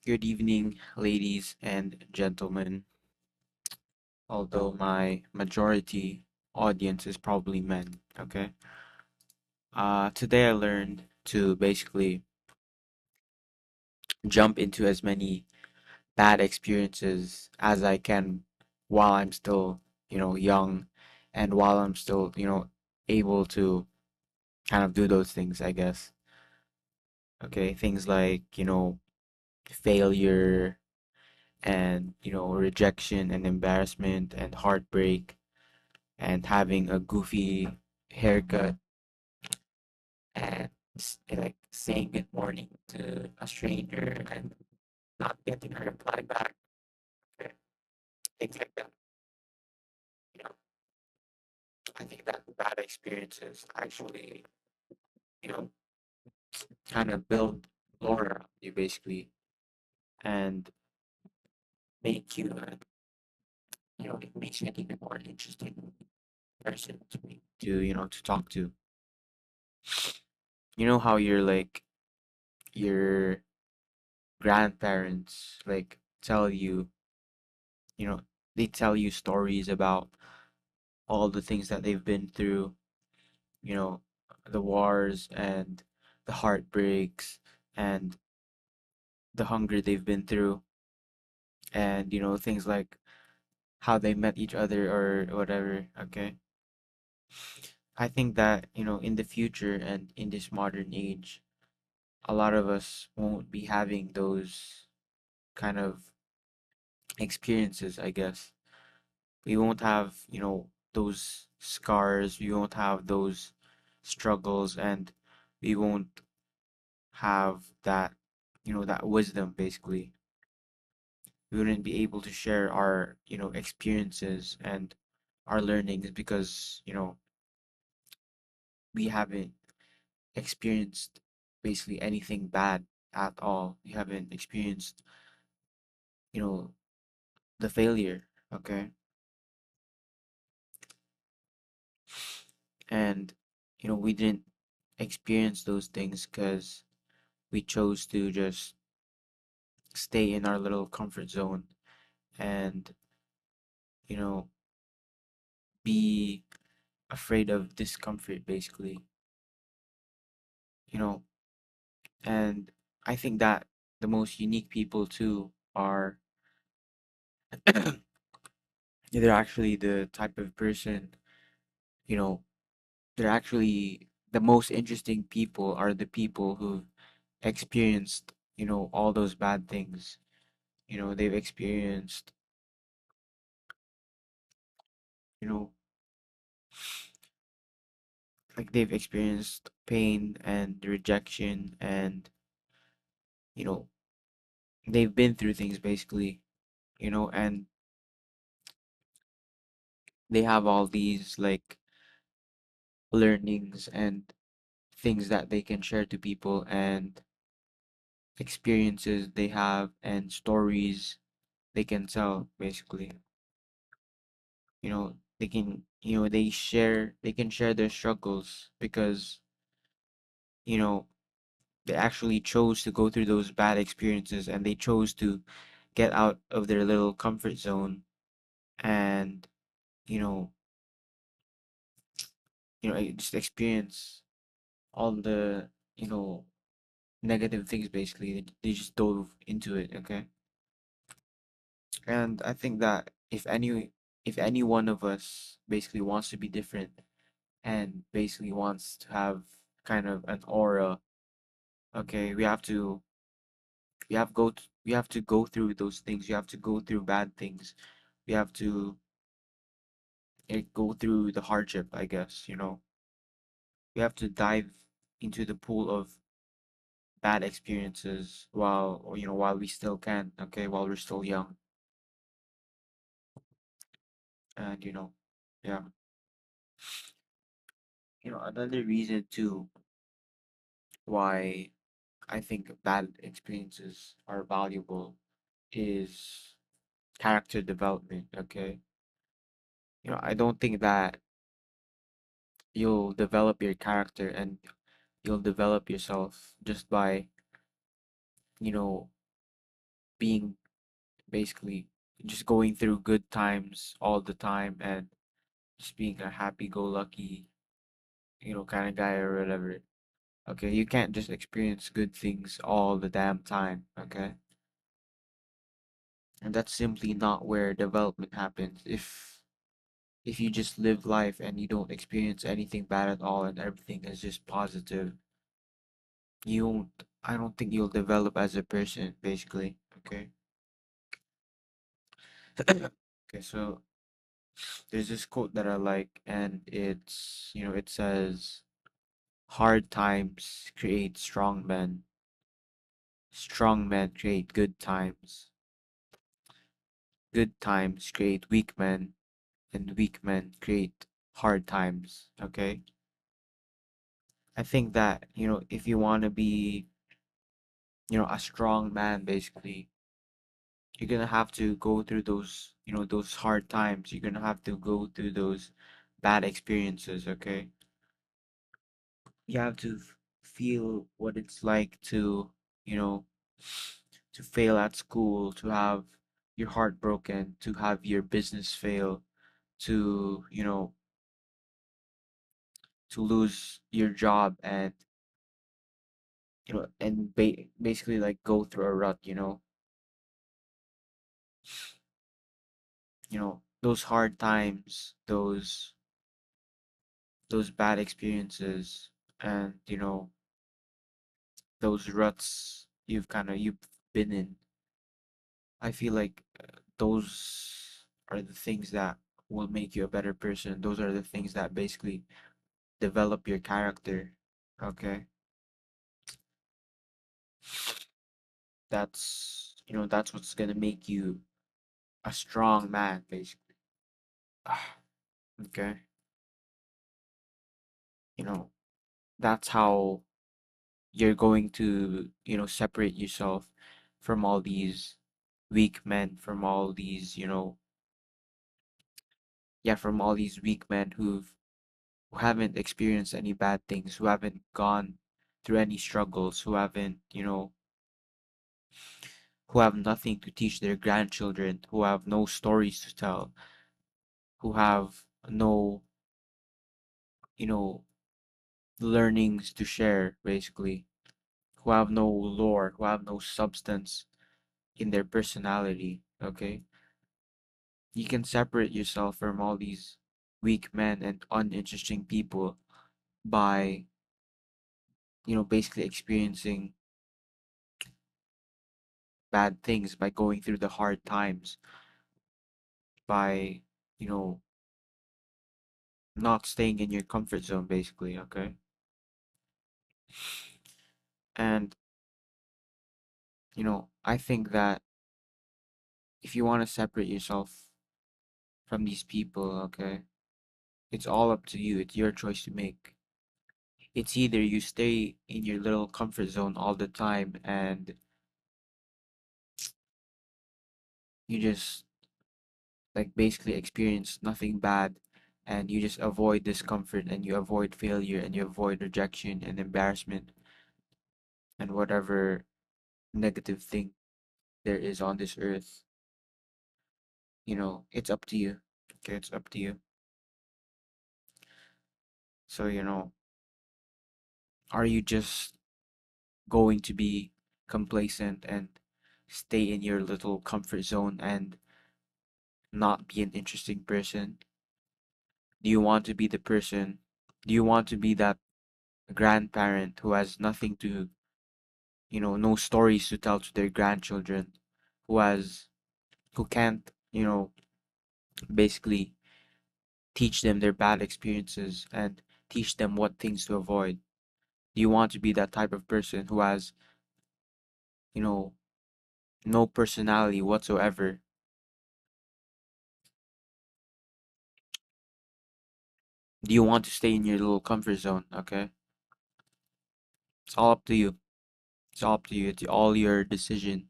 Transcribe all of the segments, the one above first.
Good evening, ladies and gentlemen. Although my majority audience is probably men, okay? Today I learned to basically jump into as many bad experiences as I can while I'm still, young and while I'm still, able to kind of do those things, I guess. Okay, things like, failure and, rejection and embarrassment and heartbreak and having a goofy haircut and like saying good morning to a stranger and not getting a reply back. Okay, things like that. You know, I think that bad experiences actually, you know, kind of build lore around you basically and make you, it makes you an even more interesting person to me to talk to. You know how you're like your grandparents like tell you, you know, they tell you stories about all the things that they've been through, you know, the wars and the heartbreaks and the hunger they've been through, and, things like how they met each other or whatever. Okay. I think that, in the future and in this modern age, a lot of us won't be having those kind of experiences, I guess. We won't have, those scars, we won't have those struggles, and we won't have that, that wisdom basically. We wouldn't be able to share our, experiences and our learnings because, we haven't experienced basically anything bad at all. We haven't experienced, you know, the failure, okay? And, we didn't experience those things because we chose to just stay in our little comfort zone and, you know, be afraid of discomfort basically, you know. And I think that the most unique people too are they're actually the type of person, you know, they're actually the most interesting people are the people who've experienced, all those bad things. They've experienced, you know, like they've experienced pain and rejection and, you know, they've been through things basically, and they have all these like learnings and things that they can share to people and experiences they have and stories they can tell basically. They can, they can share their struggles because, you know, they actually chose to go through those bad experiences and they chose to get out of their little comfort zone and, you know, just experience all the, you know, negative things basically. They just dove into it, okay? And I think that if any one of us basically wants to be different and basically wants to have kind of an aura, okay, we have to go through those things. We have to go through bad things. We have to go through the hardship, I guess. We have to dive into the pool of bad experiences while we still can, okay, while we're still young. And yeah. Another reason too why I think bad experiences are valuable is character development, okay? I don't think that you'll develop your character and you'll develop yourself just by, you know, being basically just going through good times all the time and just being a happy-go-lucky, kind of guy or whatever. Okay, you can't just experience good things all the damn time, okay? And that's simply not where development happens. If you just live life and you don't experience anything bad at all and everything is just positive, you won't, I don't think you'll develop as a person, basically, okay? Okay, so there's this quote that I like, and it says, hard times create strong men create good times create weak men, and weak men create hard times, okay? I think that, if you want to be, a strong man, basically, you're gonna have to go through those hard times. You're gonna have to go through those bad experiences, okay? You have to feel what it's like you know, to fail at school, to have your heart broken, to have your business fail, to, to lose your job and, and basically like go through a rut, those hard times, those bad experiences, and, those ruts you've been in. I feel like those are the things that will make you a better person. Those are the things that basically develop your character. Okay? That's what's gonna make you a strong man, basically. Okay? You know, that's how you're going to, separate yourself from all these weak men, from all these, yeah, from all these weak men who haven't experienced any bad things, who haven't gone through any struggles, who have nothing to teach their grandchildren, who have no stories to tell, who have no, you know, learnings to share, basically, who have no lore, who have no substance in their personality, okay? You can separate yourself from all these weak men and uninteresting people by, basically experiencing bad things, by going through the hard times, by, you know, not staying in your comfort zone, basically, okay? And, I think that if you want to separate yourself from these people, okay, it's all up to you. It's your choice to make. It's either you stay in your little comfort zone all the time and you just like basically experience nothing bad and you just avoid discomfort and you avoid failure and you avoid rejection and embarrassment and whatever negative thing there is on this earth. It's up to you. Okay, it's up to you. So, are you just going to be complacent and stay in your little comfort zone and not be an interesting person? Do you want to be the person? Do you want to be that grandparent who has nothing to, no stories to tell to their grandchildren, who can't, basically teach them their bad experiences and teach them what things to avoid? Do you want to be that type of person who has, you know, no personality whatsoever? Do you want to stay in your little comfort zone? Okay. It's all up to you. It's all up to you. It's all your decision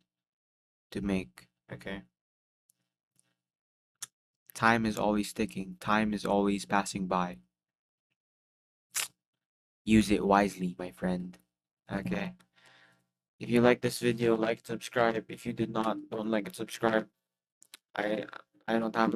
to make. Okay. Time is always ticking. Time is always passing by. Use it wisely, my friend. Okay. If you like this video, like, subscribe. If you did not, don't like and subscribe. I I don't have